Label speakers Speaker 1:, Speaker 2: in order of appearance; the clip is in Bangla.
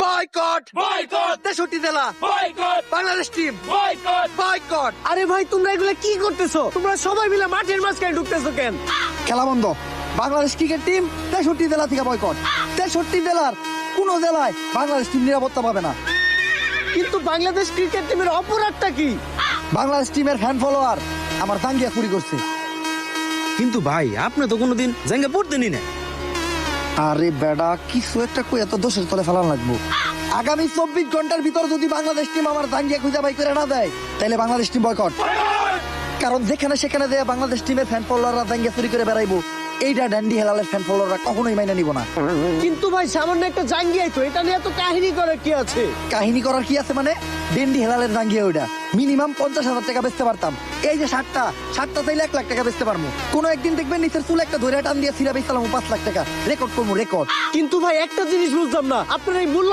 Speaker 1: বয়কট
Speaker 2: বয়কট
Speaker 1: 63 জেলা
Speaker 2: boycott
Speaker 1: Bangladesh team
Speaker 2: boycott
Speaker 1: boycott.
Speaker 3: আরে ভাই তোমরা এগুলো কি করতেছো? তোমরা সবাই মিলে মাঠের মাঝখানে ঢুকতেছো কেন?
Speaker 1: খেলা বন্ধ। বাংলাদেশ ক্রিকেট টিম 63 জেলা থেকে বয়কট। 63 জেলার কোন জেলায় বাংলাদেশ টিম নিরাপত্তা পাবে না।
Speaker 3: কিন্তু বাংলাদেশ ক্রিকেট টিমের অপরাধটা কি?
Speaker 1: বাংলাদেশ টিমের ফ্যান ফলোয়ার আমার দাঙ্গিয়া চুরি করছে।
Speaker 4: কিন্তু ভাই আপনি তো কোনোদিন জাঙ্গা পড়তেনি না।
Speaker 1: আরে বেডা কিছু একটা কই এত দোষের তলে ফেলান লাগবো। আগামী 24 ঘন্টার ভিতর যদি বাংলাদেশ টিম আমার দাঙ্গিয়া খুঁজে বাই করে না দেয় তাহলে বাংলাদেশ টিম বয়কট। কারণ যেখানে সেখানে দেয়া বাংলাদেশ টিমের ফ্যান ফলোয়াররা দাঙ্গিয়া চুরি করে বেড়াইবো, এইটা ড্যান্ডি হেলালের ফ্যান ফলোয়াররা কখনোই মাইনে নিব না।
Speaker 3: কিন্তু ভাই সামান্য একটা জাঙ্গিয়াই তো, এটা নিয়ে তো কাহিনী করার কি আছে?
Speaker 1: কাহিনী করার কি আছে মানে? ডেন্ডি হেলালের দাঙ্গিয়া ওইটা মিনিমাম 50,000 টাকা বেচতে পারতাম। এই যে 60টা চাইলে 1 লাখ টাকা বেচতে পারবো। কোনো একদিন দেখবেন নিচের চুল একটা ধরে টান দিয়ে সিরা বেচলাম 5 লাখ টাকা রেকর্ড করবো রেকর্ড।
Speaker 3: কিন্তু ভাই একটা জিনিস বুঝলাম না, আপনার এই মূল্য